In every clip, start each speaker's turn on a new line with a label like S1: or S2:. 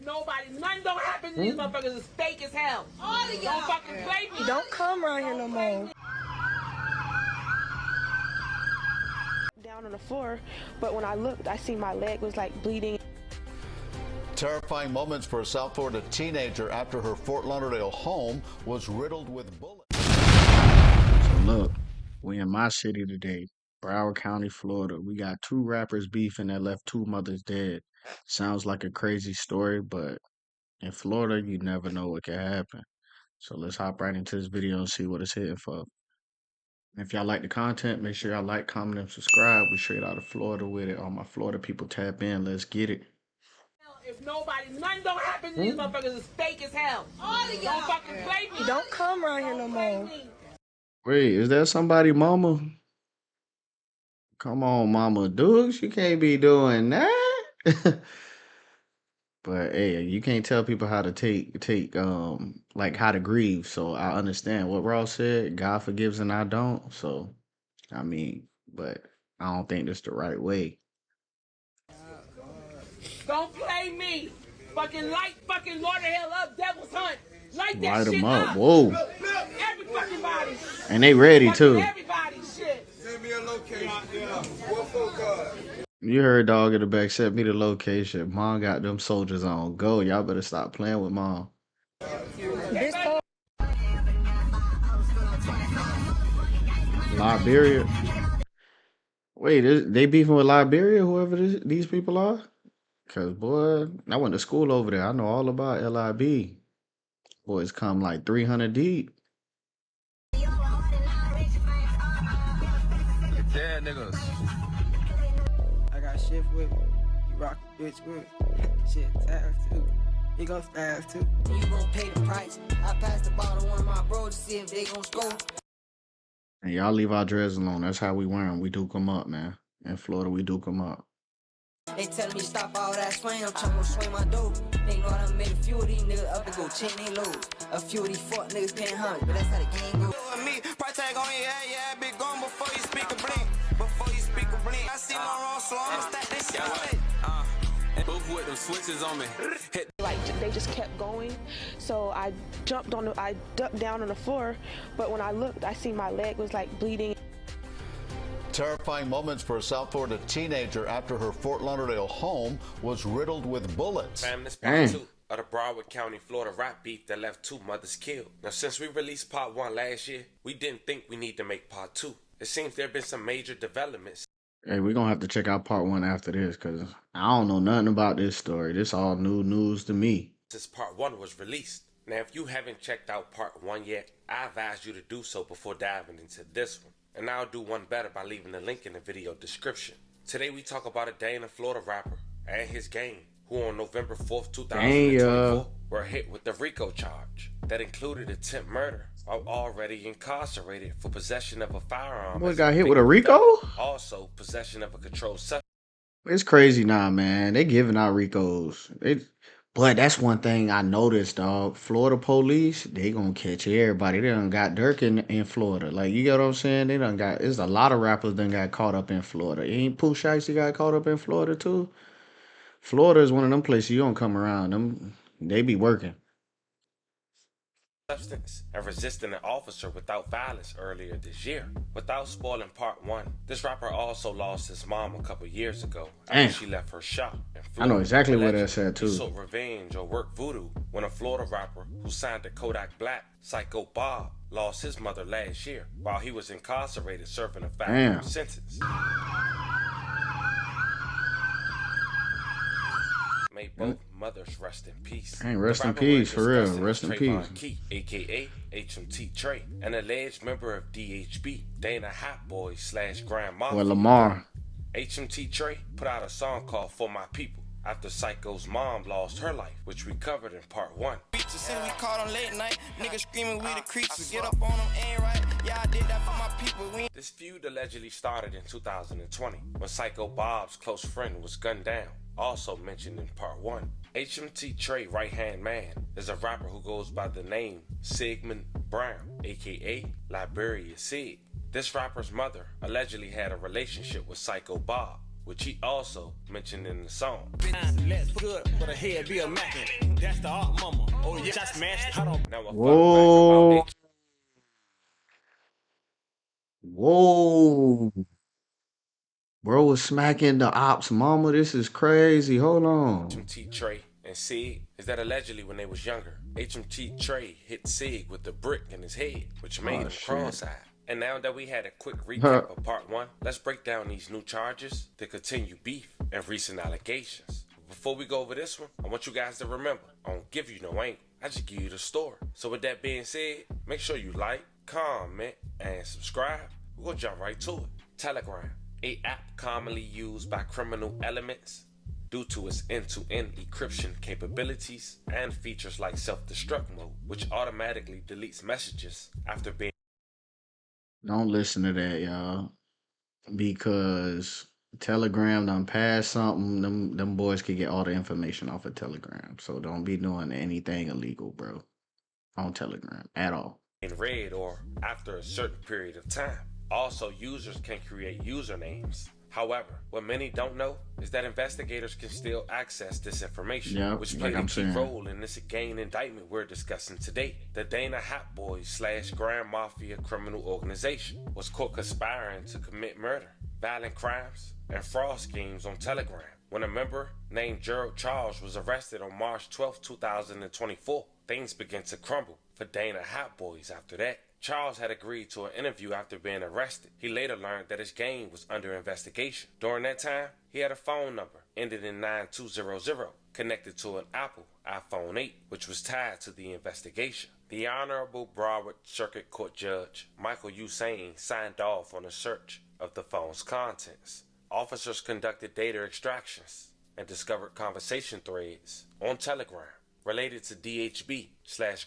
S1: Nothing don't happen to these motherfuckers is fake as hell. All of y'all. Don't fucking play me.
S2: Don't come around here no more. Down on the floor, but when I looked, I see my leg was like bleeding.
S3: Terrifying moments for a South Florida teenager after her Fort Lauderdale home was riddled with bullets.
S4: So look, we in my city today, Broward County, Florida. We got two rappers beefing that left two mothers dead. Sounds like a crazy story, but in Florida, you never know what can happen. So let's hop right into this video and see what it's hitting for. If y'all like the content, make sure y'all like, comment, and subscribe. We straight out of Florida with it. All my Florida people tap in. Let's get it.
S1: If nothing don't happen to these motherfuckers is fake as hell. All of y'all. Don't fucking play me.
S2: Don't come around here no more.
S4: Wait, is that somebody, mama? Come on, mama Dukes. You can't be doing that. But hey, you can't tell people how to take like how to grieve. So I understand what Ross said. God forgives and I don't. So I mean, but I don't think that's the right way.
S1: Don't play me. Fucking light fucking Lauderdale up, Devil's Hunt. Light that
S4: Light
S1: shit
S4: them up.
S1: up.
S4: Whoa.
S1: Every fucking body.
S4: And they ready too.
S1: Everybody shit.
S5: Send me a location. What for God?
S4: You heard dog in the back, sent me the location. Mom got them soldiers on go. Y'all better stop playing with mom.
S2: This whole
S4: Liberia. Wait, they beefing with Liberia, whoever these people are? Cause boy, I went to school over there. I know all about LIB. Boys come like 300 deep.
S5: Yeah, niggas.
S6: I got shit with me. You rock the bitch with me. Shit, tabs too. He gon' stab too.
S7: You gon' pay the price. I passed the ball to one of my bros to see if they gon' score.
S4: And y'all leave our dreads alone. That's how we wear them. We duke them up, man. In Florida, we duke them up.
S7: They telling me stop all that swing. I'm trying to swing my dough. They know I done made a few of these niggas up and go chain they loads. A few of these fuck niggas paying hundreds, but that's how the game go.
S8: Me, price tag on your head, yeah, big gone before you speak a blink. Before you speak a blink, I see my wrong, so I'ma stack this shit on it.
S5: Both with them switches on me. Hit.
S2: like they just kept going, so I ducked down on the floor, but when I looked, I see my leg was like bleeding.
S3: Terrifying moments for a South Florida teenager after her Fort Lauderdale home was riddled with bullets.
S9: Fam, this part 2 of the Broward County, Florida rap beef that left two mothers killed. Now, since we released part 1 last year, we didn't think we need to make part 2. It seems there have been some major developments.
S4: Hey, we're gonna have to check out part 1 after this, because I don't know nothing about this story. This all new news to me.
S9: Since part 1 was released. Now, if you haven't checked out part 1 yet, I advise you to do so before diving into this one. And I'll do one better by leaving the link in the video description. Today we talk about a Dana, Florida rapper and his gang, who on November 4th, 2024 were hit with the RICO charge that included attempt murder while already incarcerated for possession of a firearm.
S4: Boy got hit with a RICO?
S9: Also possession of a controlled substance.
S4: It's crazy now, man. They giving out RICOs. But that's one thing I noticed, dog. Florida police, they gonna catch everybody. They done got Dirk in Florida. Like, you get what I'm saying? They done got, there's a lot of rappers done got caught up in Florida. Ain't Pooh Shiesty got caught up in Florida too? Florida is one of them places you don't come around. They be working.
S9: Substance and resisting an officer without violence earlier this year. Without spoiling part 1, this rapper also lost his mom a couple years ago after she left her shop.
S4: I know exactly what that said too.
S9: He sought revenge or worked voodoo when a Florida rapper who signed to Kodak Black, Psycho Bob, lost his mother last year while he was incarcerated serving a 5-year sentence. May both mothers rest in peace.
S4: Hey, rest in peace, for real. Rest in peace.
S9: Key, aka HMT Trey, an alleged member of DHB, Dana Hot Boy / Grandma.
S4: Well, Lamar.
S9: HMT Trey put out a song called For My People after Psycho's mom lost her life, which we covered in part 1.
S8: Since we caught on late night, niggas screaming we the creatures. Get up on them, ain't right. Yeah, I did that for my people.
S9: This feud allegedly started in 2020 when Psycho Bob's close friend was gunned down, also mentioned in part 1. HMT Trey right-hand man is a rapper who goes by the name Sigmund Brown, aka Liberia Sig. This rapper's mother allegedly had a relationship with Psycho Bob, which he also mentioned in the song.
S5: Let's good for the head be a mackin'. That's the art mama. Oh yeah, I smashed. Hold on.
S9: Now a
S4: Whoa.
S9: fun fact
S4: Whoa. Bro was smacking the ops mama. This is crazy. Hold on.
S9: HMT Trey and Sig is that allegedly when they was younger, HMT Trey hit Sig with a brick in his head, which made him cross-eyed. And now that we had a quick recap of part 1, let's break down these new charges, the continued beef, and recent allegations. Before we go over this one, I want you guys to remember, I don't give you no angle, I just give you the story. So with that being said, make sure you like, comment, and subscribe. We're gonna jump right to it. Telegram, an app commonly used by criminal elements due to its end-to-end encryption capabilities and features like self-destruct mode, which automatically deletes messages after being.
S4: Don't listen to that, y'all. Because Telegram done passed something. Them boys could get all the information off of Telegram. So don't be doing anything illegal, bro. On Telegram at all.
S9: In read or after a certain period of time. Also, users can create usernames. However, what many don't know is that investigators can still access this information, which played a key role in this gang indictment we're discussing today. The Dana Hat Boys / Grand Mafia criminal organization was caught conspiring to commit murder, violent crimes, and fraud schemes on Telegram when a member named Gerald Charles was arrested on March 12, 2024. Things began to crumble for Dana Hat Boys after that. Charles had agreed to an interview after being arrested. He later learned that his gang was under investigation. During that time, he had a phone number ended in 9200 connected to an Apple iPhone 8, which was tied to the investigation. The Honorable Broward Circuit Court Judge Michael Hussein signed off on a search of the phone's contents. Officers conducted data extractions and discovered conversation threads on Telegram related to DHB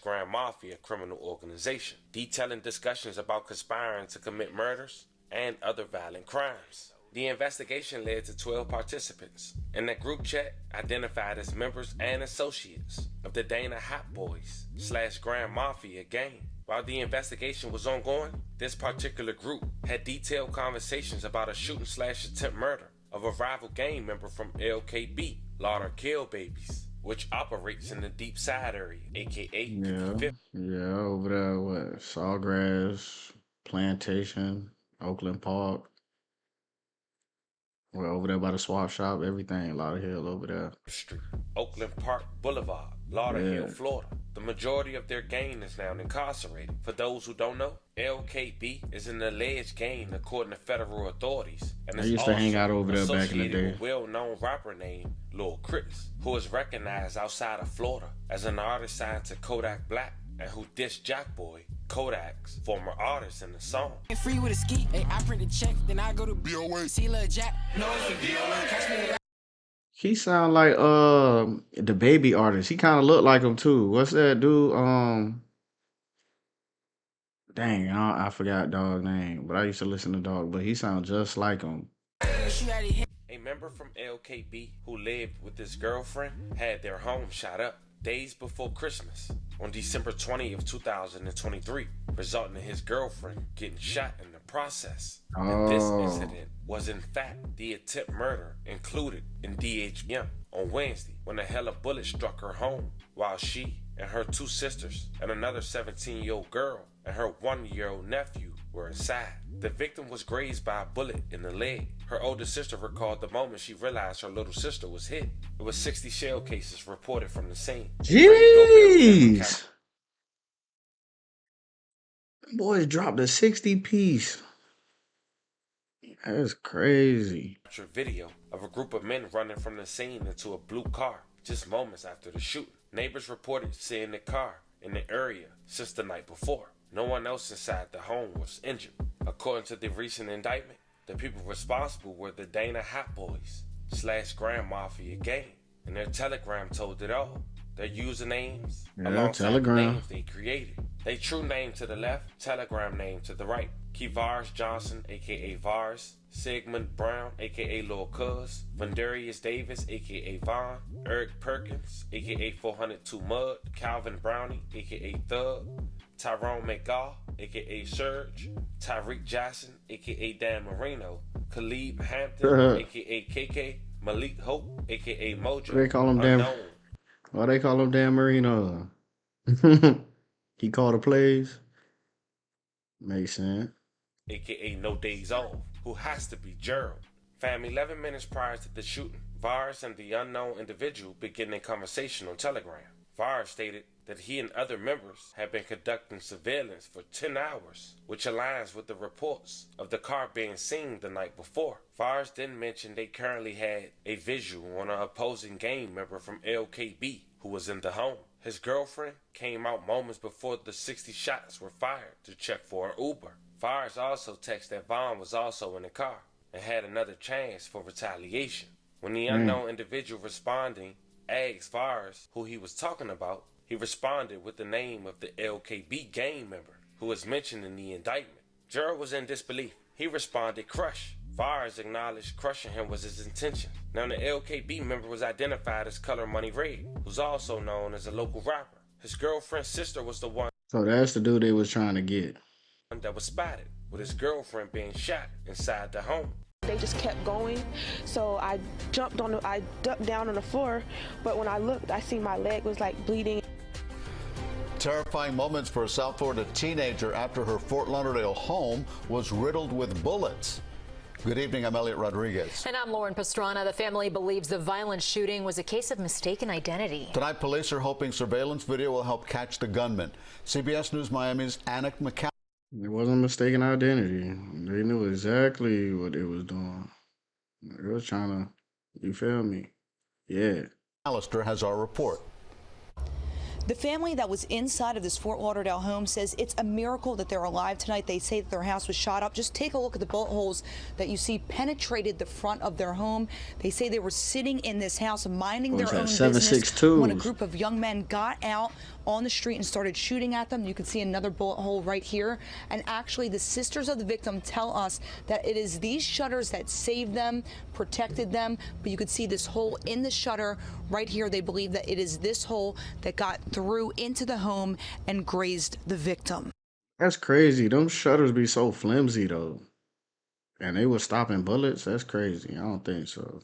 S9: / Grand Mafia criminal organization, detailing discussions about conspiring to commit murders and other violent crimes. The investigation led to 12 participants, and that group chat identified as members and associates of the Dana Hat Boys / Grand Mafia gang. While the investigation was ongoing, this particular group had detailed conversations about a shooting / attempt murder of a rival gang member from LKB, Lauder Kill Babies, which operates in the Deep Side area, aka
S4: Yeah, over there, what? Sawgrass, Plantation, Oakland Park. Well, over there by the swap shop, everything, Lauderhill over there.
S9: Street, Oakland Park Boulevard, Lauderhill, Florida. The majority of their gang is now incarcerated. For those who don't know, LKB is an alleged gang according to federal authorities, and
S4: I used to hang out over there back in the day.
S9: With well-known rapper named Lil Chris, who is recognized outside of Florida as an artist signed to Kodak Black and who dissed Jackboy, Kodak's former artist, in the song.
S6: Free with a ski, hey, I print a check, then I go to BOA. See Lil Jack, no, catch me.
S4: He sound like the baby artist. He kind of look like him too. What's that dude? Dang, I forgot dog name, but I used to listen to dog. But he sound just like him.
S9: A member from LKB who lived with his girlfriend had their home shot up days before Christmas on December 20th, 2023, resulting in his girlfriend getting shot in the process. And this incident was in fact the attempt murder included in DHM on Wednesday when a hella bullet struck her home while she and her 2 sisters and another 17-year-old girl and her 1-year-old nephew were inside. The victim was grazed by a bullet in the leg. Her older sister recalled the moment she realized her little sister was hit. It was 60 shell cases reported from the scene.
S4: Jeez! Boys dropped a 60 piece. That's crazy.
S9: Video of a group of men running from the scene into a blue car just moments after the shooting. Neighbors reported seeing the car in the area since the night before. No one else inside the home was injured. According to the recent indictment, the people responsible were the Dana Hat Boys / Grand Mafia gang, and their Telegram told it all. Their usernames, alongside the names they created. Their true name to the left, Telegram name to the right. Kevars Johnson, aka Vars, Sigmund Brown, aka Lil Cuz, Vandarius Davis, aka Vaughn, Eric Perkins, aka 402 Mud, Calvin Brownie, aka Thug, Tyrone McGaw, aka Surge, Tyreek Jackson, aka Dan Marino, Khalid Hampton, aka KK, Malik Hope, aka Mojo.
S4: They call him damn. Why they call him Dan Marino? He called the plays. Makes sense.
S9: AKA No Days Off, who has to be Gerald. Fam, 11 minutes prior to the shooting, Vars and the unknown individual began a conversation on Telegram. Vars stated that he and other members had been conducting surveillance for 10 hours, which aligns with the reports of the car being seen the night before. Vars then mentioned they currently had a visual on an opposing gang member from LKB who was in the home. His girlfriend came out moments before the 60 shots were fired to check for an Uber. Vars also texted that Vaughn was also in the car and had another chance for retaliation. When the unknown individual responding asked Vars who he was talking about, he responded with the name of the LKB gang member who was mentioned in the indictment. Gerald was in disbelief. He responded, "Crush." Vars acknowledged crushing him was his intention. Now the LKB member was identified as Color Money Red, who's also known as a local rapper. His girlfriend's sister was the one
S4: So that's the dude they was trying to get.
S9: that was spotted, with his girlfriend being shot inside the home.
S2: They just kept going, so I ducked down on the floor, but when I looked, I see my leg was like bleeding.
S3: Terrifying moments for a South Florida teenager after her Fort Lauderdale home was riddled with bullets. Good evening, I'm Elliot Rodriguez.
S10: And I'm Lauren Pastrana. The family believes the violent shooting was a case of mistaken identity.
S3: Tonight, police are hoping surveillance video will help catch the gunman. CBS News Miami's Anik McCall.
S4: It wasn't mistaken identity. They knew exactly what they was doing. They was trying to, you feel me? Yeah.
S3: Alistair has our report.
S11: The family that was inside of this Fort Lauderdale home says it's a miracle that they're alive tonight. They say that their house was shot up. Just take a look at the bullet holes that you see penetrated the front of their home. They say they were sitting in this house minding their own business when a group of young men got out on the street and started shooting at them. You can see another bullet hole right here. And actually, the sisters of the victim tell us that it is these shutters that saved them, protected them. But you could see this hole in the shutter right here. They believe that it is this hole that got through into the home and grazed the victim.
S4: That's crazy. Them shutters be so flimsy, though. And they were stopping bullets? That's crazy. I don't think so.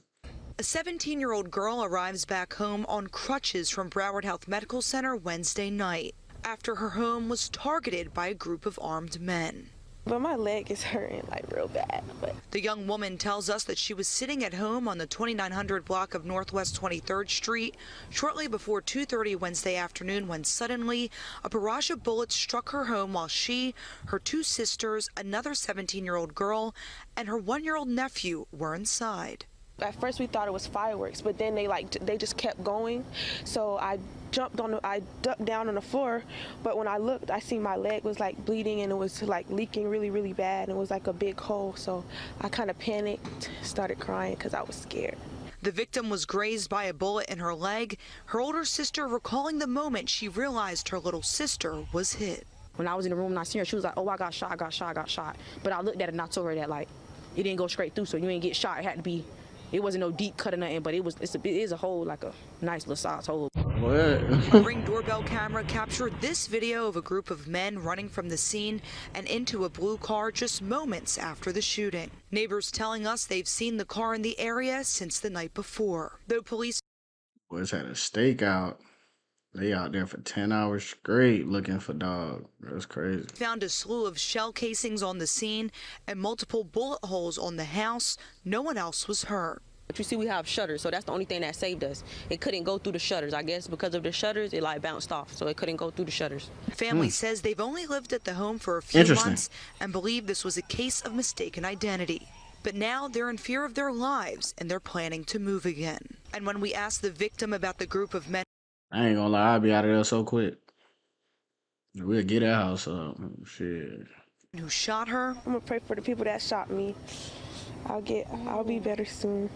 S11: A 17-year-old girl arrives back home on crutches from Broward Health Medical Center Wednesday night after her home was targeted by a group of armed men.
S2: But my leg is hurting like real bad. But
S11: the young woman tells us that she was sitting at home on the 2900 block of Northwest 23rd Street shortly before 2:30 Wednesday afternoon when suddenly a barrage of bullets struck her home while she, her two sisters, another 17-year-old girl, and her 1-year-old nephew were inside.
S2: At first we thought it was fireworks, but then they just kept going. So I ducked down on the floor, but when I looked, I see my leg was like bleeding and it was like leaking really, really bad. And it was like a big hole. So I kind of panicked, started crying because I was scared.
S11: The victim was grazed by a bullet in her leg. Her older sister recalling the moment she realized her little sister was hit.
S12: When I was in the room and I seen her, she was like, "Oh, I got shot, I got shot, I got shot." But I looked at it and I told her that like it didn't go straight through, so you ain't get shot. It had to be. It wasn't no deep cut or nothing, but it is a hole, like a nice little size hole.
S11: A Ring doorbell camera captured this video of a group of men running from the scene and into a blue car just moments after the shooting. Neighbors telling us they've seen the car in the area since the night before. Though police
S4: was had a stakeout. They out there for 10 hours straight looking for dog. That's crazy.
S11: Found a slew of shell casings on the scene and multiple bullet holes on the house. No one else was hurt.
S12: But you see, we have shutters, so that's the only thing that saved us. It couldn't go through the shutters. I guess because of the shutters, it like bounced off, so it couldn't go through the shutters.
S11: Family says they've only lived at the home for a few months and believe this was a case of mistaken identity. But now they're in fear of their lives and they're planning to move again. And when we asked the victim about the group of men,
S4: I ain't gonna lie, I'll be out of there so quick. We'll get that house up. Shit.
S11: Who shot her?
S2: I'm gonna pray for the people that shot me. I'll be better soon.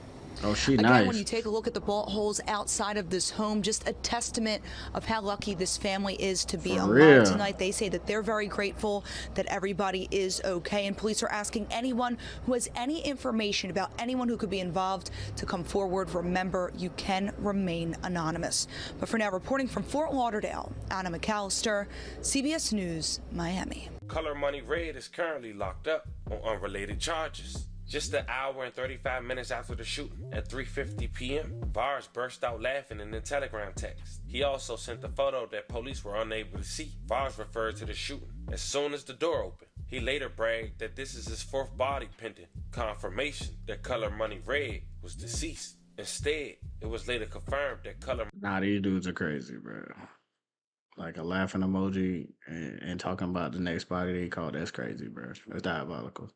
S4: Oh, she
S11: Again,
S4: nice.
S11: When you take a look at the bullet holes outside of this home, just a testament of how lucky this family is to be alive tonight. They say that they're very grateful that everybody is okay, and police are asking anyone who has any information about anyone who could be involved to come forward. Remember, you can remain anonymous. But for now, reporting from Fort Lauderdale, Anna McAllister, CBS News, Miami.
S9: Color Money Red is currently locked up on unrelated charges. Just an hour and 35 minutes after the shooting, at 3:50 p.m., ViDs burst out laughing in the Telegram text. He also sent a photo that police were unable to see. ViDs referred to the shooting as soon as the door opened. He later bragged that this is his fourth body pending confirmation that Color Money Red was deceased. Instead, it was later confirmed that Color
S4: Nah, these dudes are crazy, bro. Like a laughing emoji and talking about the next body they call, that's crazy, bro. That's diabolical.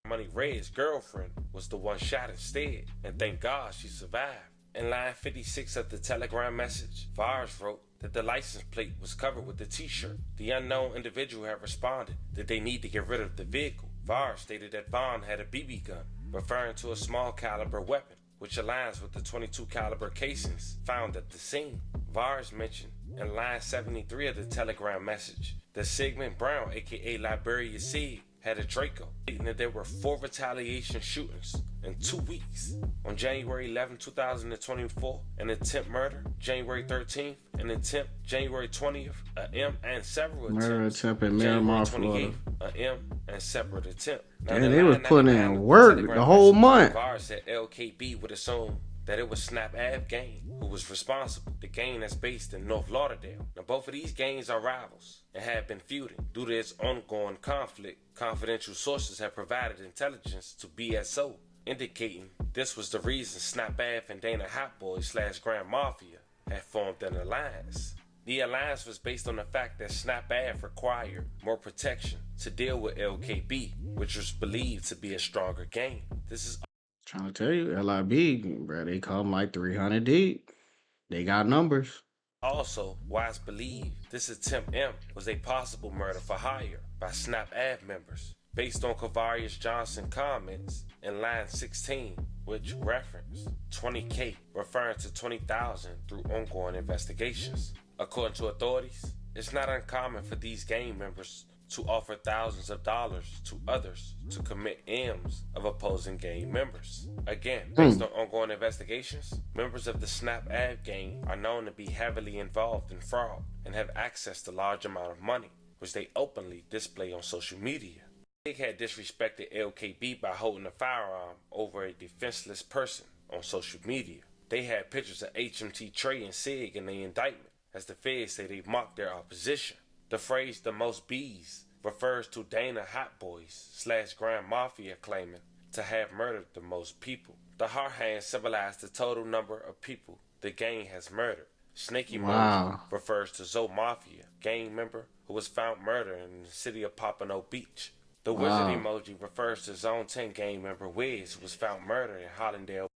S9: Money Red's girlfriend was the one shot instead, and thank God she survived. In line 56 of the Telegram message, ViDs wrote that the license plate was covered with the t-shirt. The unknown individual had responded that they need to get rid of the vehicle. ViDs stated that Vaughn had a BB gun, referring to a small caliber weapon, which aligns with the .22 caliber casings found at the scene. ViDs mentioned in line 73 of the Telegram message that Sigmund Brown, aka Liberia Sid, had a Draco, stating that there were 4 retaliation shootings in 2 weeks. On January 11, 2024, an attempt murder, January 13th, an attempt, January 20th, an M and several attempts.
S4: Murder attempt in
S9: January
S4: Miramar,
S9: 28th,
S4: Florida.
S9: an M and separate attempt.
S4: Yeah, they was putting in work the whole month.
S9: ViDs said LKB would assume that it was Snap Ave gang who was responsible. The gang that's based in North Lauderdale. Now both of these gangs are rivals and have been feuding. Due to its ongoing conflict, confidential sources have provided intelligence to BSO, indicating this was the reason Snap Ave and Dana Hot Boys / Grand Mafia had formed an alliance. The alliance was based on the fact that Snap Ave required more protection to deal with LKB, which was believed to be a stronger gang. This is
S4: Trying to tell you, LIB, bro, they call them like 300 deep. They got numbers.
S9: also why it's believed this attempt M was a possible murder for hire by Snap Ave members, based on Kavarius Johnson comments in line 16, which referenced 20K, referring to 20,000 through ongoing investigations. According to authorities, it's not uncommon for these gang members to offer thousands of dollars to others to commit M's of opposing gang members. Again, based on ongoing investigations, members of the Snap Ave gang are known to be heavily involved in fraud and have access to large amount of money, which they openly display on social media. They had disrespected LKB by holding a firearm over a defenseless person on social media. They had pictures of HMT Trey and Sig in the indictment, as the feds say they mocked their opposition. The phrase "the most bees" refers to Dana Hot Boys / Grand Mafia claiming to have murdered the most people. The heart hand symbolized the total number of people the gang has murdered. Snake emoji refers to Zoe Mafia, gang member who was found murdered in the city of Pompano Beach. The wizard emoji refers to Zone 10 gang member Wiz, who was found murdered in Hollandale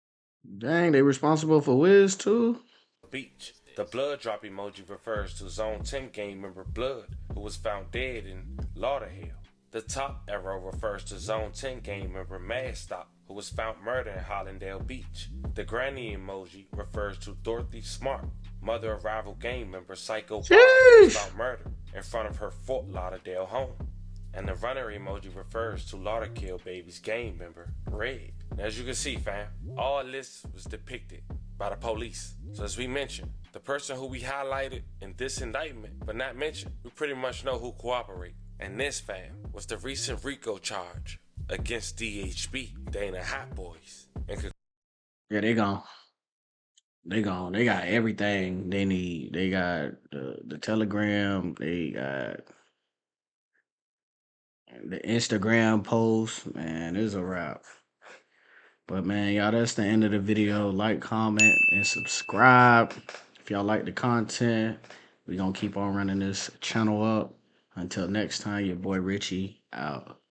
S4: Dang, they responsible for Wiz too?
S9: Beach. The blood drop emoji refers to Zone 10 gang member Blood, who was found dead in Lauderdale. The top arrow refers to Zone 10 gang member Mad Stop, who was found murdered in Hollandale Beach. The granny emoji refers to Dorothy Smart, mother of rival gang member Psycho Bob, who was found murdered in front of her Fort Lauderdale home. And the runner emoji refers to Lauderkill Baby's gang member Red. Now, as you can see, fam, all this was depicted by the police. So as we mentioned, the person who we highlighted in this indictment, but not mentioned, we pretty much know who cooperated. And this, fam, was the recent RICO charge against DHB, Dana Hot Boys.
S4: Yeah, they gone. They gone. They got everything they need. They got the Telegram. They got the Instagram post. Man, it's a wrap. But man, y'all, that's the end of the video. Like, comment, and subscribe. If y'all like the content, we're going to keep on running this channel up. Until next time, your boy Richie out.